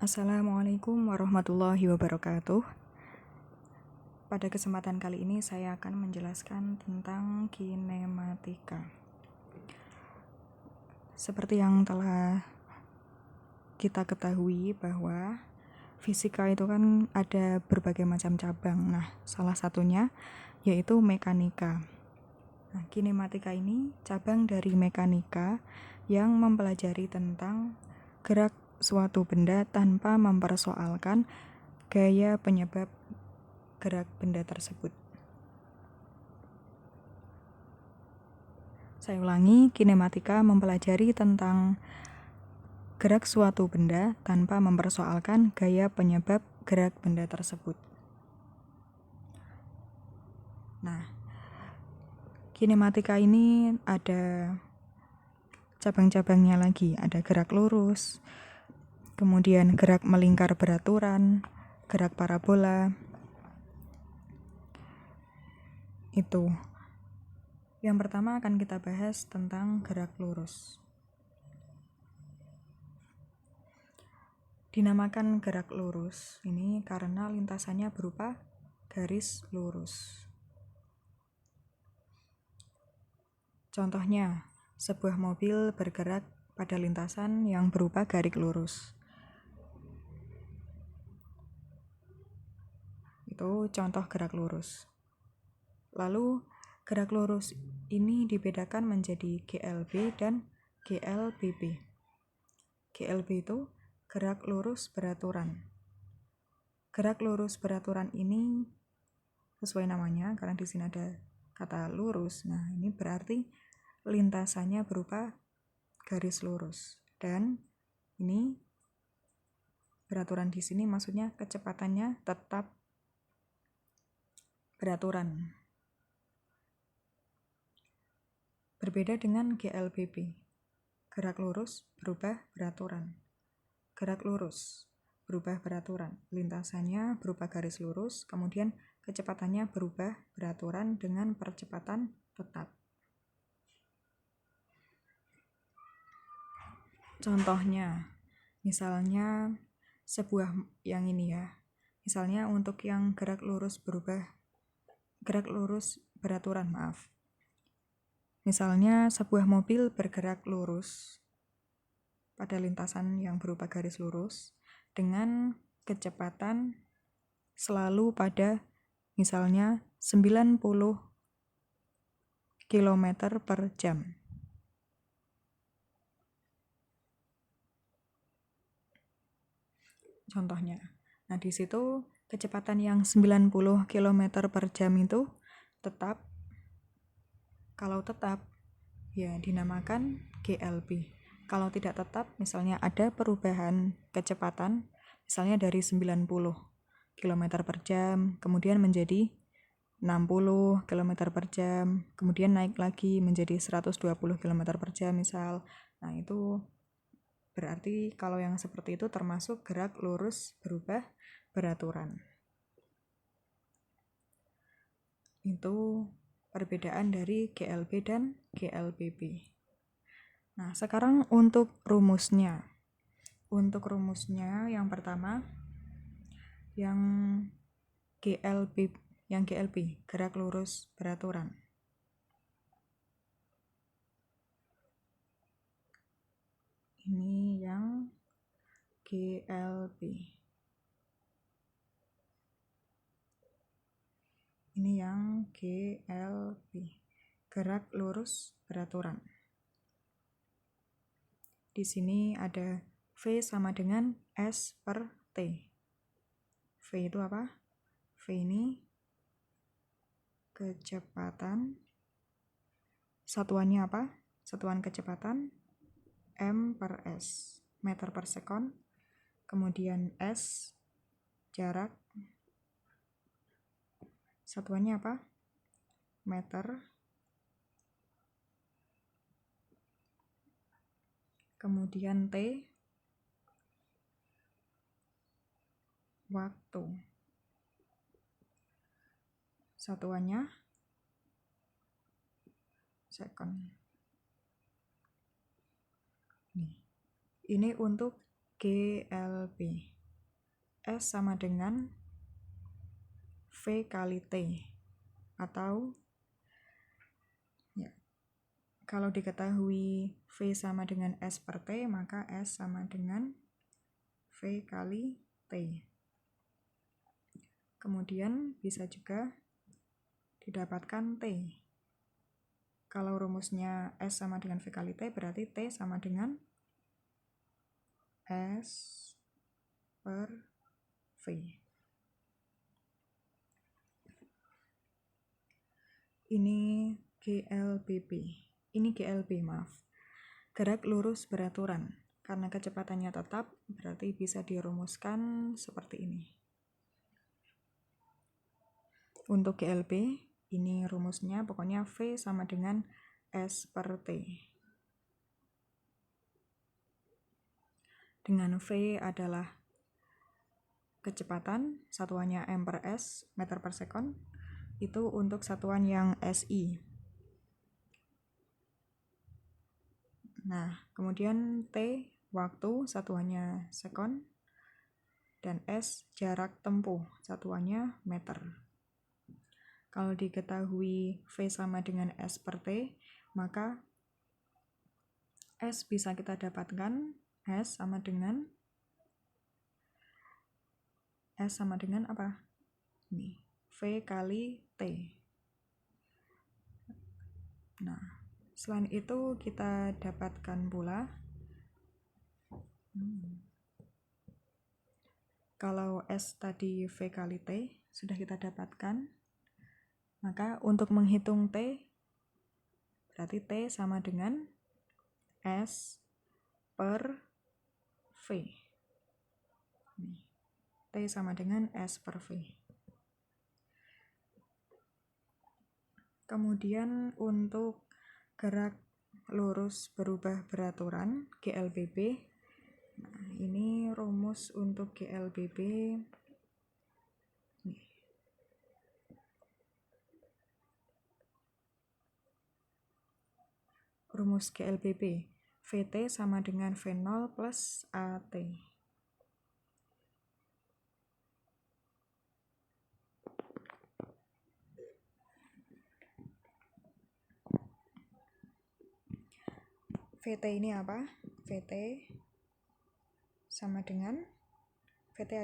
Assalamualaikum warahmatullahi wabarakatuh. Pada kesempatan kali ini saya akan menjelaskan tentang kinematika. Seperti yang telah kita ketahui bahwa fisika itu kan ada berbagai macam cabang. Nah, salah satunya yaitu mekanika. Nah, kinematika ini cabang dari mekanika yang mempelajari tentang gerak suatu benda tanpa mempersoalkan gaya penyebab gerak benda tersebut. Saya ulangi, kinematika mempelajari tentang gerak suatu benda tanpa mempersoalkan gaya penyebab gerak benda tersebut. Nah, kinematika ini ada cabang-cabangnya lagi, ada gerak lurus, kemudian gerak melingkar beraturan, gerak parabola. Itu. Yang pertama akan kita bahas tentang gerak lurus. Dinamakan gerak lurus ini karena lintasannya berupa garis lurus. Contohnya, sebuah mobil bergerak pada lintasan yang berupa garis lurus. Itu contoh gerak lurus. Lalu, gerak lurus ini dibedakan menjadi GLB dan GLBB. GLB itu gerak lurus beraturan. Gerak lurus beraturan ini sesuai namanya karena di sini ada kata lurus. Nah, ini berarti lintasannya berupa garis lurus. Dan ini beraturan di sini maksudnya kecepatannya tetap beraturan. Berbeda dengan GLBB. Gerak lurus berubah beraturan. Gerak lurus berubah beraturan. Lintasannya berupa garis lurus, kemudian kecepatannya berubah beraturan dengan percepatan tetap. Contohnya, misalnya sebuah yang ini ya. Misalnya untuk yang gerak lurus beraturan. Misalnya sebuah mobil bergerak lurus pada lintasan yang berupa garis lurus dengan kecepatan selalu pada misalnya 90 km per jam. Contohnya. Nah, di situ kecepatan yang 90 km per jam itu tetap. Kalau tetap, ya dinamakan GLB. Kalau tidak tetap, misalnya ada perubahan kecepatan, misalnya dari 90 km per jam, kemudian menjadi 60 km per jam, kemudian naik lagi menjadi 120 km per jam misal. Nah, itu berarti kalau yang seperti itu termasuk gerak lurus berubah beraturan. Itu perbedaan dari GLB dan GLBB. Nah, sekarang untuk rumusnya. Untuk rumusnya yang pertama yang GLB, gerak lurus beraturan. Ini yang GLB. Ini yang GLB, gerak lurus beraturan. Di sini ada V sama dengan S per T. V itu apa? V ini kecepatan. Satuannya apa? Satuan kecepatan M per S, meter per sekon. Kemudian S, jarak. Satuannya apa? Meter. Kemudian T, waktu. Satuannya sekon. Ini untuk GLB. S sama dengan V kali T, atau ya, kalau diketahui V sama dengan S per T, maka S sama dengan V kali T. Kemudian bisa juga didapatkan T. Kalau rumusnya S sama dengan V kali T, berarti T sama dengan S per V. Ini GLBB. Ini GLB, maaf. Gerak lurus beraturan. Karena kecepatannya tetap, berarti bisa dirumuskan seperti ini. Untuk GLB, ini rumusnya pokoknya V sama dengan S per T. Dengan V adalah kecepatan, satuannya M per S, meter per second, itu untuk satuan yang SI. Nah, kemudian T, waktu, satuannya second, dan S, jarak tempuh, satuannya meter. Kalau diketahui V sama dengan S per T, maka S bisa kita dapatkan S sama dengan apa? Ini, V kali T. Nah, selain itu kita dapatkan pula kalau S tadi V kali T sudah kita dapatkan, maka untuk menghitung T, berarti T sama dengan S per V. T sama dengan S per V. Kemudian untuk gerak lurus berubah beraturan, GLBB. Nah, ini rumus untuk GLBB. Rumus GLBB, VT sama dengan V0 plus AT. VT ini apa? VT sama dengan, VT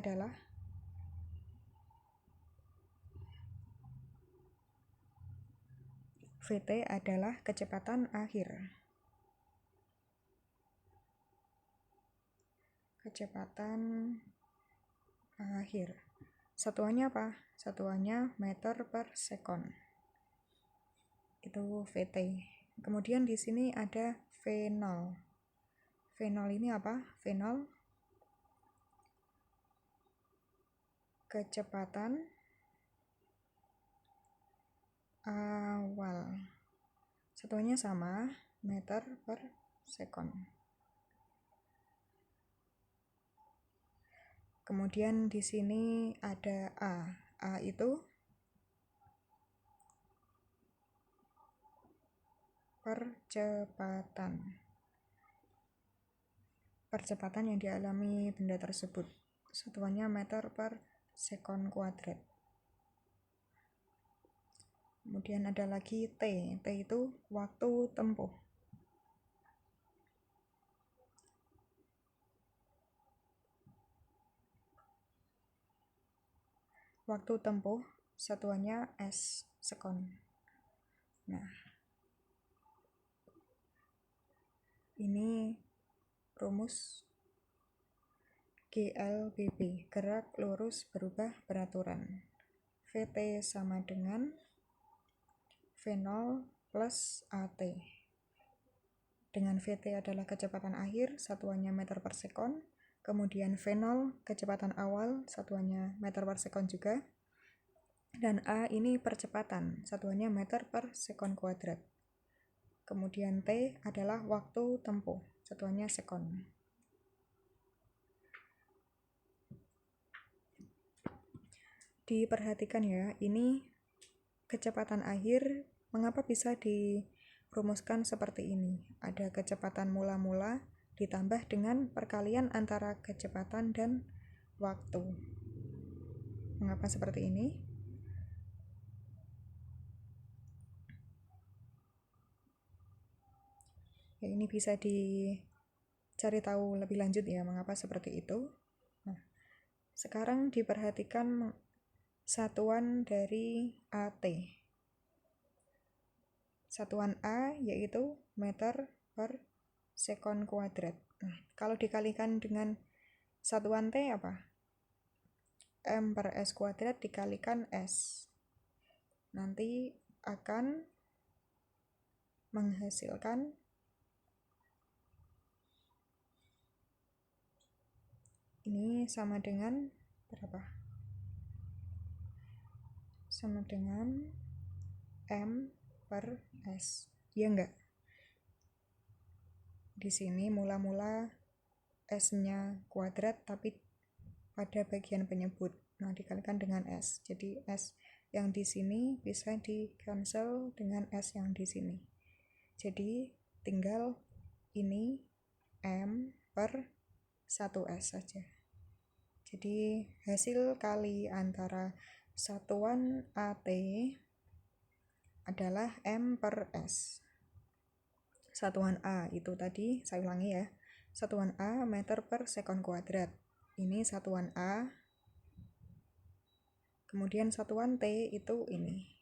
adalah kecepatan akhir. Kecepatan akhir. Satuannya apa? Satuannya meter per second. Itu VT. Kemudian di sini ada V0. V0 ini apa? V0 kecepatan awal. Satuannya sama, meter per second. Kemudian di sini ada A. A itu percepatan yang dialami benda tersebut. Satuannya meter per second kuadrat. Kemudian ada lagi T. T itu waktu tempuh. Waktu tempuh satuannya S second. Nah, ini rumus GLBB, gerak lurus berubah beraturan. VT sama dengan V0 plus AT. Dengan VT adalah kecepatan akhir, satuannya meter per second. Kemudian V0 kecepatan awal, satuannya meter per second juga. Dan A ini percepatan, satuannya meter per second kuadrat. Kemudian T adalah waktu tempuh, satuannya second. Diperhatikan ya, ini kecepatan akhir, mengapa bisa dirumuskan seperti ini? Ada kecepatan mula-mula ditambah dengan perkalian antara kecepatan dan waktu. Mengapa seperti ini? Ya, ini bisa dicari tahu lebih lanjut ya, mengapa seperti itu. Nah, sekarang diperhatikan satuan dari AT. Satuan A yaitu meter per sekon kuadrat. Nah, kalau dikalikan dengan satuan T apa? M per S kuadrat dikalikan S. Nanti akan menghasilkan ini sama dengan berapa? Sama dengan M per S. Ya enggak? Di sini mula-mula S-nya kuadrat tapi pada bagian penyebut. Nah, dikalikan dengan S. Jadi S yang di sini bisa di-cancel dengan S yang di sini. Jadi tinggal ini M per 1S saja. Jadi hasil kali antara satuan AT adalah M per S. Satuan A itu tadi, saya ulangi ya. Satuan A meter per sekon kuadrat. Ini satuan A. Kemudian satuan T itu ini.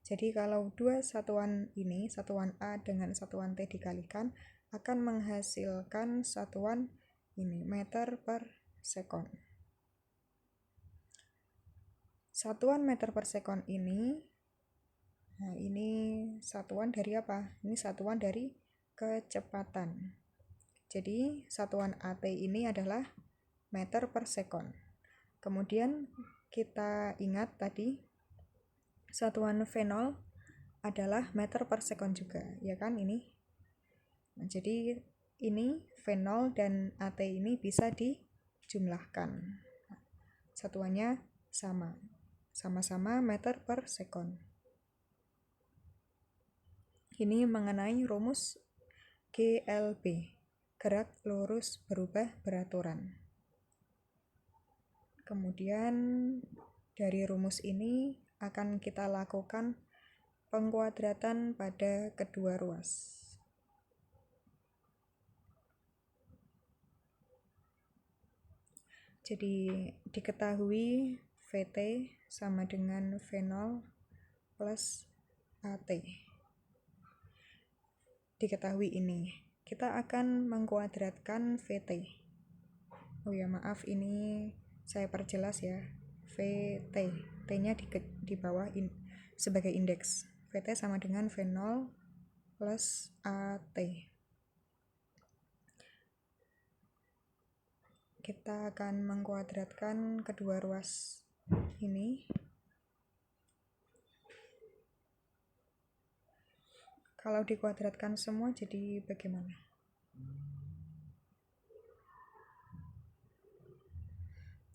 Jadi kalau dua satuan ini, satuan A dengan satuan T dikalikan, akan menghasilkan satuan ini, meter per sekon. Satuan meter per sekon ini, nah ini satuan dari apa? Ini satuan dari kecepatan. Jadi satuan AT ini adalah meter per sekon. Kemudian kita ingat tadi satuan V0 adalah meter per sekon juga, ya kan ini. Nah, jadi ini V0 dan AT ini bisa dijumlahkan. Satuannya sama-sama meter per sekon. Ini mengenai rumus GLB, gerak lurus berubah beraturan. Kemudian dari rumus ini akan kita lakukan pengkuadratan pada kedua ruas. Jadi diketahui VT sama dengan V0 plus AT. Diketahui ini. Kita akan mengkuadratkan VT. Oh ya, maaf, ini saya perjelas ya. VT, T-nya di bawah sebagai indeks. VT sama dengan V0 plus AT. Kita akan mengkuadratkan kedua ruas ini. Kalau dikuadratkan semua jadi bagaimana?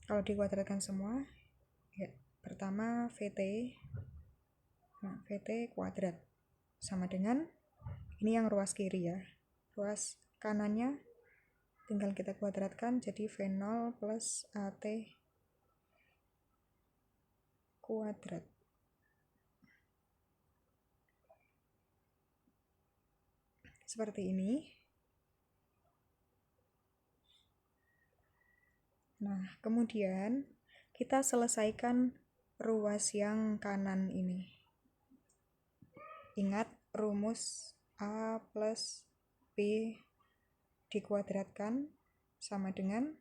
Kalau dikuadratkan semua, ya, pertama VT, nah VT kuadrat sama dengan, ini yang ruas kiri ya, ruas kanannya tinggal kita kuadratkan jadi V0 plus AT kuadrat. Seperti ini. Nah, kemudian kita selesaikan ruas yang kanan ini. Ingat rumus A plus B dikuadratkan sama dengan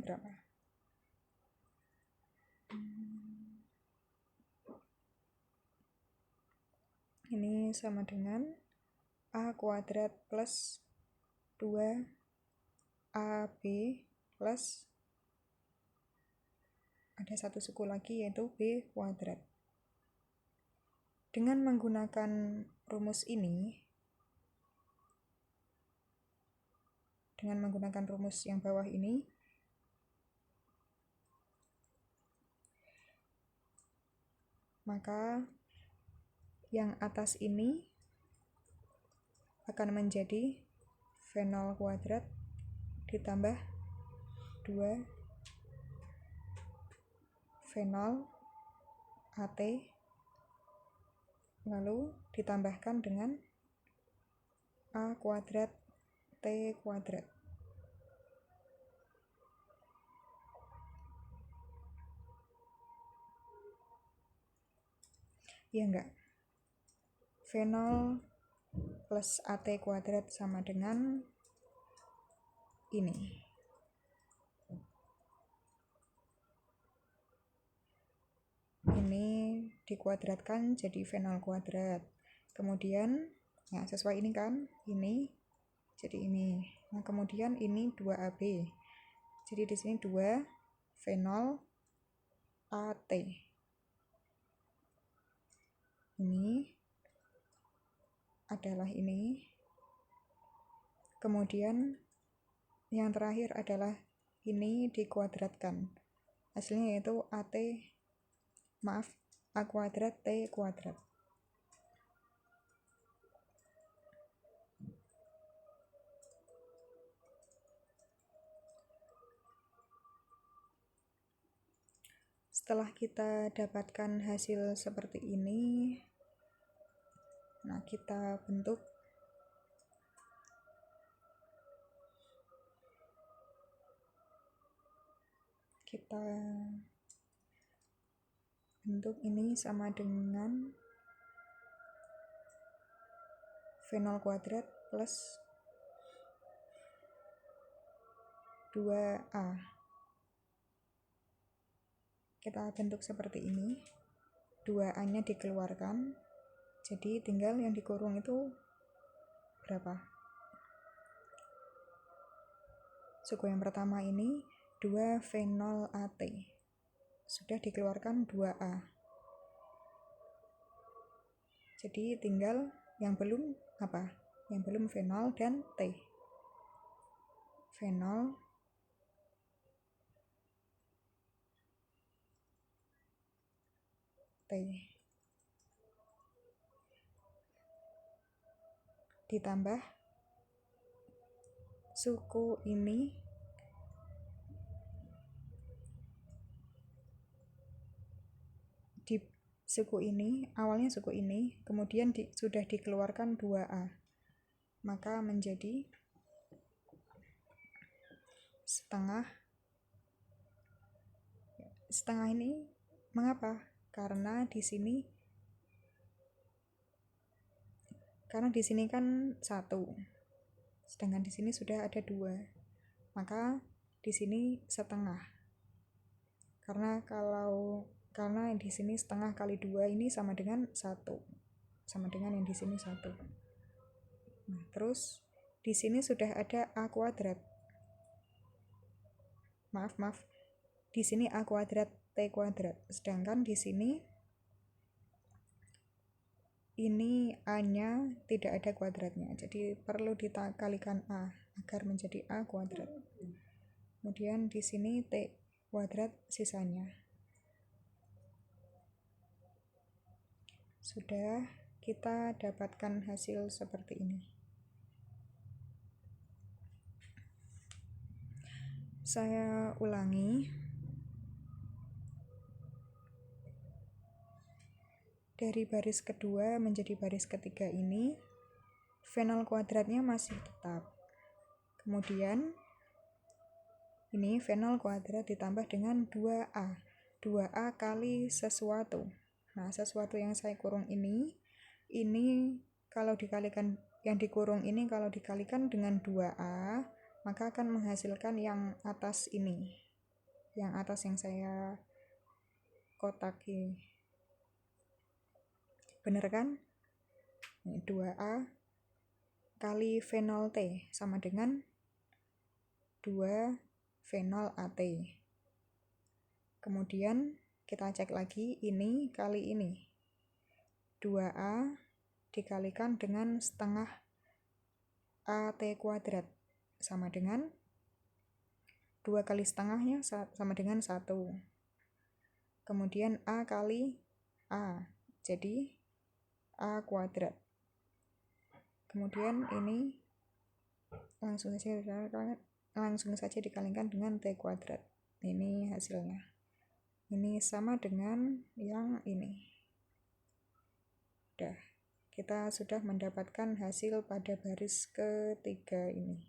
berapa? Ini sama dengan A kuadrat plus 2AB plus ada satu suku lagi yaitu B kuadrat. Dengan menggunakan rumus ini, dengan menggunakan rumus yang bawah ini, maka yang atas ini akan menjadi V0 kuadrat ditambah 2 V0 AT lalu ditambahkan dengan A kuadrat T kuadrat. Iya enggak? V0 plus AT kuadrat sama dengan ini. Ini dikuadratkan jadi V0 kuadrat. Kemudian, ya sesuai ini kan, ini jadi ini. Nah, kemudian ini 2AB. Jadi di sini 2 V0 AT. Ini adalah ini. Kemudian yang terakhir adalah ini dikuadratkan. Hasilnya yaitu A kuadrat T kuadrat. Setelah kita dapatkan hasil seperti ini, nah kita bentuk ini sama dengan V0 kuadrat plus 2A. Kita bentuk seperti ini, 2A-nya dikeluarkan, jadi tinggal yang dikurung itu berapa? Suku yang pertama ini 2 V0 AT, sudah dikeluarkan 2A. Jadi tinggal yang belum apa? Yang belum V0 dan T. V0 T ditambah suku ini di suku ini, awalnya suku ini, kemudian sudah dikeluarkan 2A, maka menjadi setengah ini. Mengapa? Karena di sini kan 1, sedangkan di sini sudah ada 2, maka di sini setengah. Karena yang di sini setengah kali 2 ini sama dengan 1, sama dengan yang di sini 1. Nah, terus di sini sudah ada A kuadrat. Maaf. Di sini A kuadrat T kuadrat, sedangkan di sini ini A-nya tidak ada kuadratnya, jadi perlu dikalikan A agar menjadi A kuadrat. Kemudian di sini T kuadrat sisanya. Sudah kita dapatkan hasil seperti ini. Saya ulangi. Dari baris kedua menjadi baris ketiga ini, V0 kuadratnya masih tetap. Kemudian, ini V0 kuadrat ditambah dengan 2A. 2A kali sesuatu. Nah, sesuatu yang saya kurung ini kalau dikalikan, yang dikurung ini kalau dikalikan dengan 2A, maka akan menghasilkan yang atas ini. Yang atas yang saya kotaki. Bener kan? 2A kali V0T sama dengan 2 V0 AT. Kemudian kita cek lagi ini kali ini. 2A dikalikan dengan setengah AT kuadrat sama dengan 2 kali setengahnya sama dengan 1. Kemudian A kali A. Jadi A kuadrat. Kemudian ini langsung saja dikalikan dengan T kuadrat. Ini hasilnya. Ini sama dengan yang ini. Udah, kita sudah mendapatkan hasil pada baris ketiga ini.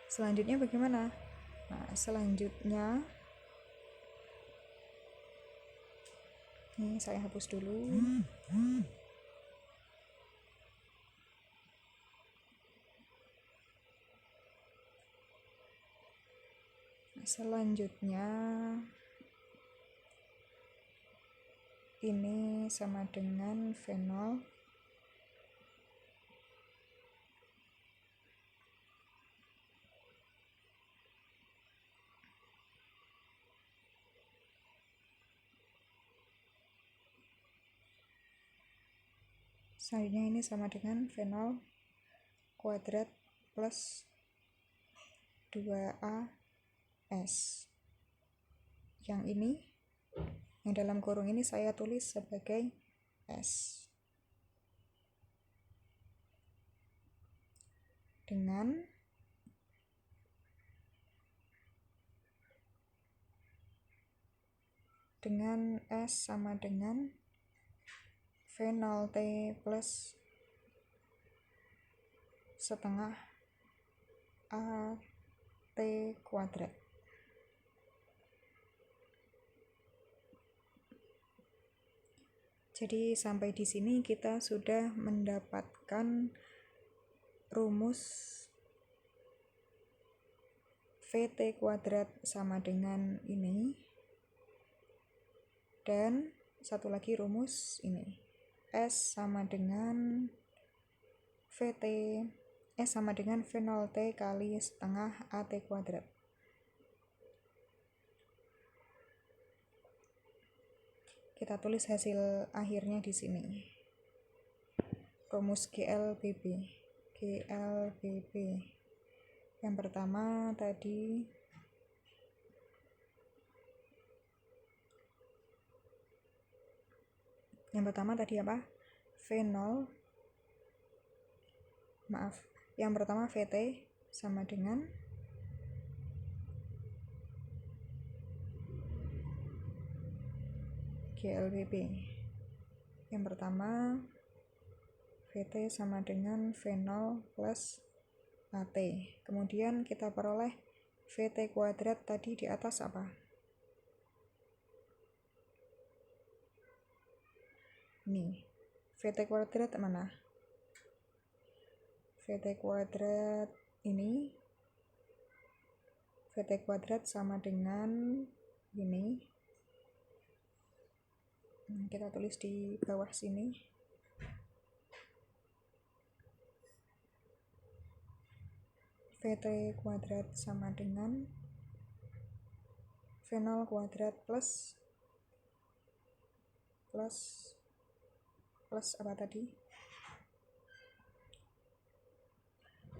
Selanjutnya bagaimana? Nah, selanjutnya ini saya hapus dulu. Selanjutnya ini sama dengan fenol selanjutnya ini sama dengan fenol kuadrat plus 2AS. Yang ini, yang dalam kurung ini saya tulis sebagai S. Dengan S sama dengan fenol T plus setengah AT kuadrat. Jadi sampai di sini kita sudah mendapatkan rumus VT kuadrat sama dengan ini. Dan satu lagi rumus ini. S sama dengan VT, S sama dengan fenol T kali setengah AT kuadrat. Kita tulis hasil akhirnya di sini. Rumus GLBB. Yang pertama tadi apa? Yang pertama VT sama dengan GLBB. Yang pertama VT sama dengan fenol plus AT. Kemudian kita peroleh VT kuadrat tadi di atas apa? Nih, VT kuadrat mana? VT kuadrat ini, VT kuadrat sama dengan ini. Kita tulis di bawah sini. VT kuadrat sama dengan fenol kuadrat plus apa tadi?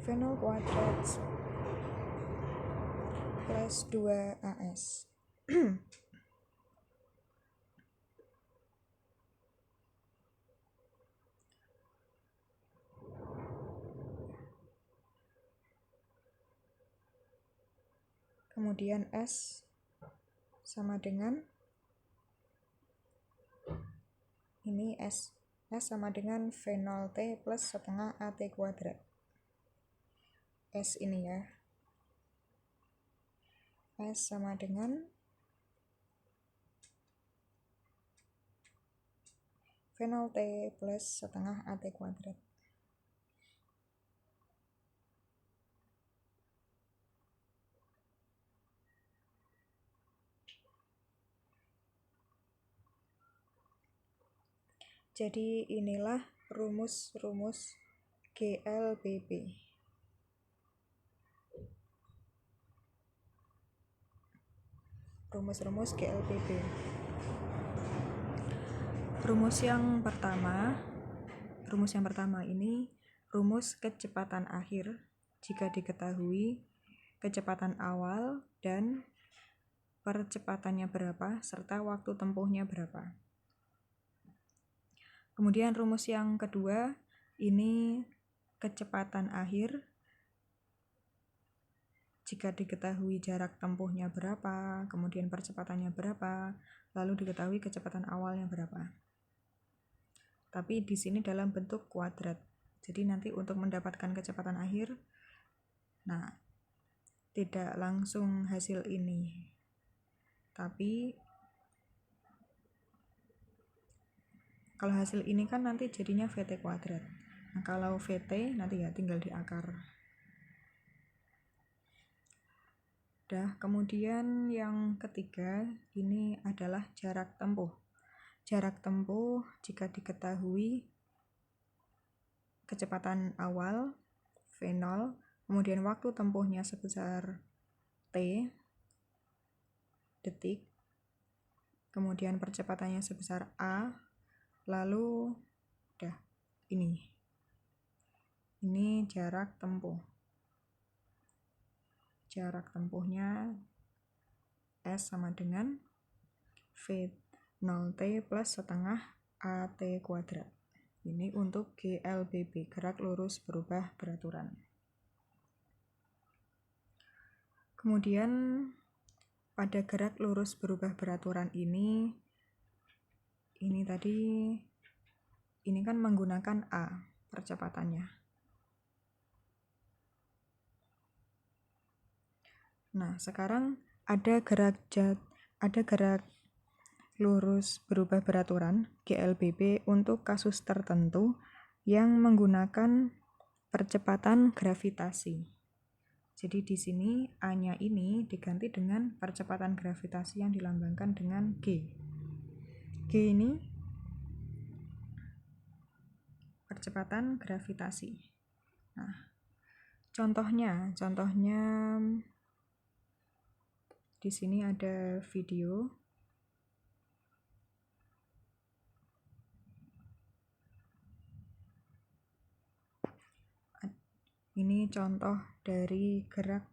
Fenol kuadrat plus 2AS. Kemudian S sama dengan ini S sama dengan fenol T plus setengah AT kuadrat. S ini ya. S sama dengan fenol T plus setengah AT kuadrat. Jadi inilah rumus-rumus GLBB. Rumus-rumus GLBB. Rumus yang pertama ini rumus kecepatan akhir jika diketahui kecepatan awal dan percepatannya berapa, serta waktu tempuhnya berapa. Kemudian rumus yang kedua, ini kecepatan akhir. Jika diketahui jarak tempuhnya berapa, kemudian percepatannya berapa, lalu diketahui kecepatan awalnya berapa. Tapi di sini dalam bentuk kuadrat. Jadi nanti untuk mendapatkan kecepatan akhir, nah, tidak langsung hasil ini. Tapi kalau hasil ini kan nanti jadinya VT kuadrat. Nah, kalau VT nanti ya tinggal di akar. Kemudian yang ketiga ini adalah jarak tempuh. Jarak tempuh jika diketahui kecepatan awal V0, kemudian waktu tempuhnya sebesar T detik, kemudian percepatannya sebesar A, lalu ini jarak tempuh. Jarak tempuhnya S sama dengan V0T plus setengah AT kuadrat. Ini untuk GLBB, gerak lurus berubah beraturan. Kemudian pada gerak lurus berubah beraturan ini kan menggunakan A percepatannya. Nah, sekarang ada gerak lurus berubah beraturan GLBB untuk kasus tertentu yang menggunakan percepatan gravitasi. Jadi di sini A-nya ini diganti dengan percepatan gravitasi yang dilambangkan dengan G. G ini percepatan gravitasi. Nah, contohnya di sini ada video. Ini contoh dari gerak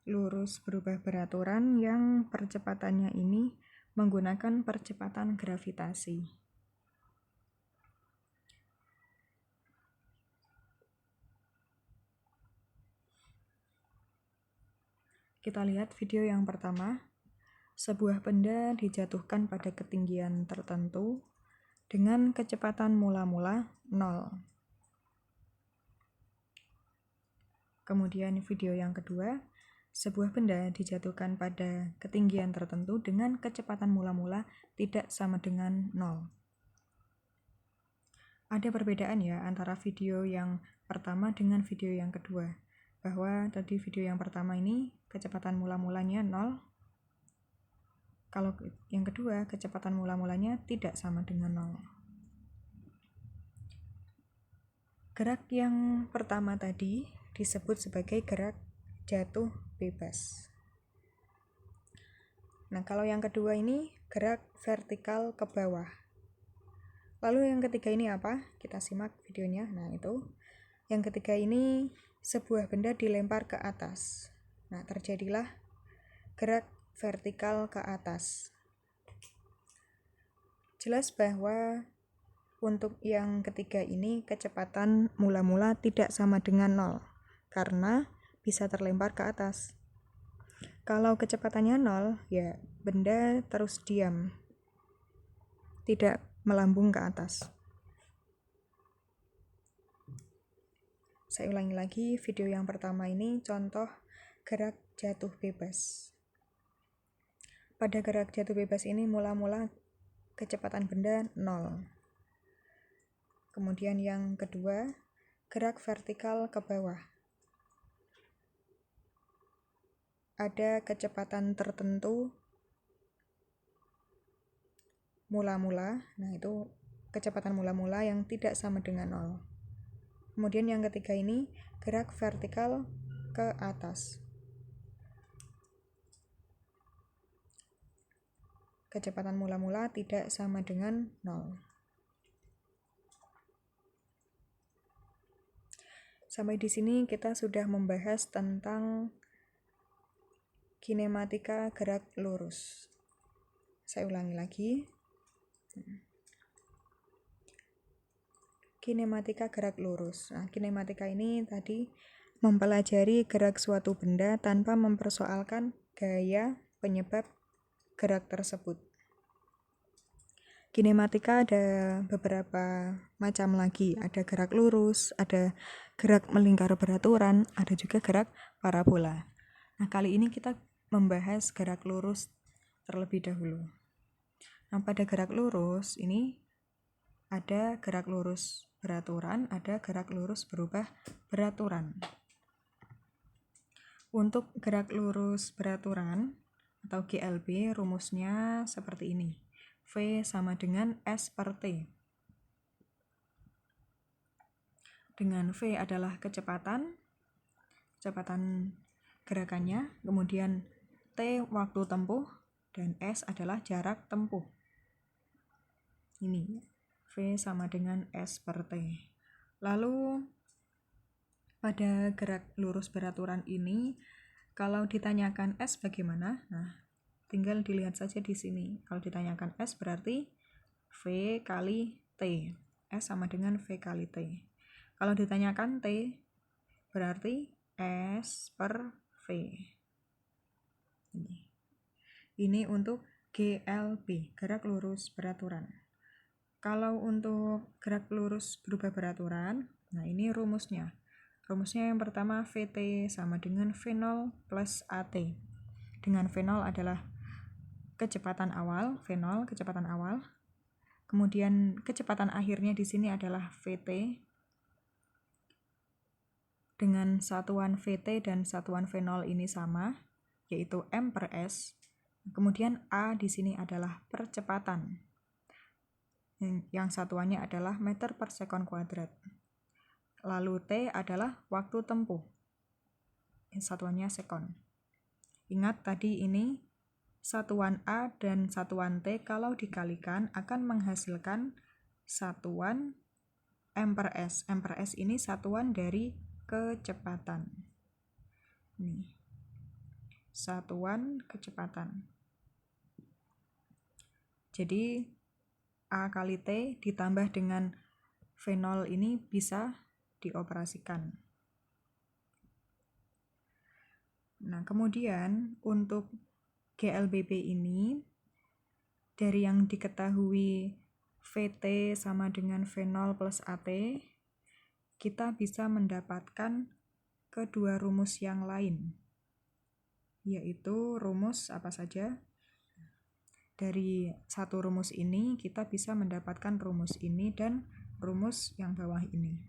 lurus berubah beraturan yang percepatannya ini menggunakan percepatan gravitasi. Kita lihat video yang pertama. Sebuah benda dijatuhkan pada ketinggian tertentu dengan kecepatan mula-mula 0. Kemudian video yang kedua, sebuah benda dijatuhkan pada ketinggian tertentu dengan kecepatan mula-mula tidak sama dengan 0. Ada perbedaan ya antara video yang pertama dengan video yang kedua. Bahwa tadi video yang pertama ini kecepatan mula-mulanya 0. Kalau yang kedua kecepatan mula-mulanya tidak sama dengan 0. Gerak yang pertama tadi disebut sebagai gerak jatuh bebas. Nah, kalau yang kedua ini gerak vertikal ke bawah. Lalu yang ketiga ini apa? Kita simak videonya. Nah, itu. Yang ketiga ini sebuah benda dilempar ke atas. Nah, terjadilah gerak vertikal ke atas. Jelas bahwa untuk yang ketiga ini kecepatan mula-mula tidak sama dengan 0. Karena bisa terlempar ke atas. Kalau kecepatannya 0, ya benda terus diam, tidak melambung ke atas. Saya ulangi lagi, video yang pertama ini contoh gerak jatuh bebas. Pada gerak jatuh bebas ini mula-mula kecepatan benda 0. Kemudian yang kedua, gerak vertikal ke bawah. Ada kecepatan tertentu mula-mula, nah itu kecepatan mula-mula yang tidak sama dengan 0. Kemudian yang ketiga ini gerak vertikal ke atas. Kecepatan mula-mula tidak sama dengan 0. Sampai di sini kita sudah membahas tentang kinematika gerak lurus. Saya ulangi lagi. Kinematika gerak lurus. Nah, kinematika ini tadi mempelajari gerak suatu benda tanpa mempersoalkan gaya penyebab gerak tersebut. Kinematika ada beberapa macam lagi. Ada gerak lurus, ada gerak melingkar beraturan, ada juga gerak parabola. Nah, kali ini kita membahas gerak lurus terlebih dahulu. Nah, pada gerak lurus ini ada gerak lurus beraturan, ada gerak lurus berubah beraturan. Untuk gerak lurus beraturan atau GLB rumusnya seperti ini. V sama dengan S per T. Dengan V adalah kecepatan gerakannya, kemudian T waktu tempuh, dan S adalah jarak tempuh. Ini V sama dengan S per T. Lalu pada gerak lurus beraturan ini, kalau ditanyakan S bagaimana? Nah, tinggal dilihat saja di sini. Kalau ditanyakan S berarti V kali T. S sama dengan V kali T. Kalau ditanyakan T berarti S per V. Ini untuk GLB, gerak lurus beraturan. Kalau untuk gerak lurus berubah beraturan, nah ini rumusnya. Rumusnya yang pertama VT sama dengan V0 plus AT. Dengan V0 adalah kecepatan awal, V0 kecepatan awal. Kemudian kecepatan akhirnya di sini adalah VT. Dengan satuan VT dan satuan V0 ini sama, yaitu M per S. Kemudian A di sini adalah percepatan. Yang satuannya adalah meter per sekon kuadrat. Lalu T adalah waktu tempuh. Satuannya sekon. Ingat tadi ini satuan A dan satuan T kalau dikalikan akan menghasilkan satuan M per S. M per S ini satuan dari kecepatan. Nih. Satuan kecepatan. Jadi A kali T ditambah dengan V0 ini bisa dioperasikan. Nah, kemudian untuk GLBB ini dari yang diketahui VT sama dengan V0 plus AT, kita bisa mendapatkan kedua rumus yang lain, yaitu rumus apa saja? Dari satu rumus ini kita bisa mendapatkan rumus ini dan rumus yang bawah ini.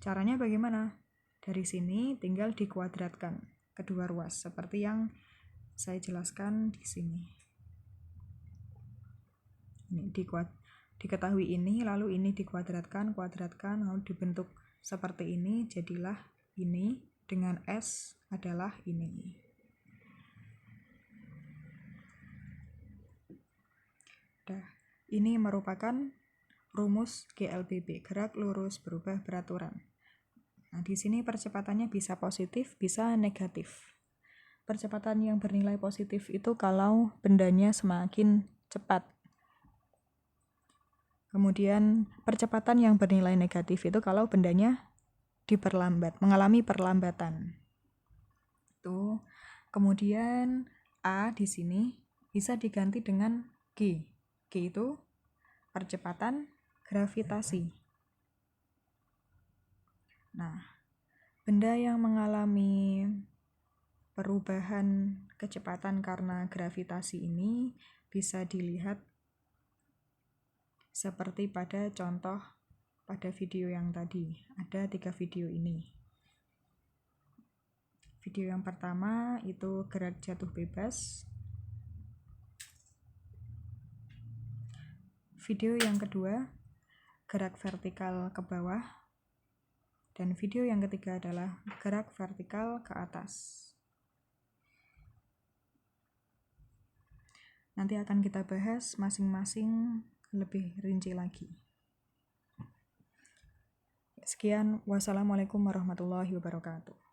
Caranya bagaimana? Dari sini tinggal dikuadratkan kedua ruas seperti yang saya jelaskan di sini. Ini diketahui ini, lalu ini dikuadratkan, lalu dibentuk seperti ini, jadilah ini dengan S adalah ini. Ini merupakan rumus GLBB, gerak lurus berubah beraturan. Nah, di sini percepatannya bisa positif, bisa negatif. Percepatan yang bernilai positif itu kalau bendanya semakin cepat. Kemudian percepatan yang bernilai negatif itu kalau bendanya diperlambat, mengalami perlambatan. Tuh. Kemudian A di sini bisa diganti dengan G. G itu percepatan gravitasi. Nah, benda yang mengalami perubahan kecepatan karena gravitasi ini bisa dilihat seperti pada contoh pada video yang tadi. Ada 3 video ini. Video yang pertama itu gerak jatuh bebas. Video yang kedua, gerak vertikal ke bawah. Dan video yang ketiga adalah gerak vertikal ke atas. Nanti akan kita bahas masing-masing lebih rinci lagi. Sekian, wassalamualaikum warahmatullahi wabarakatuh.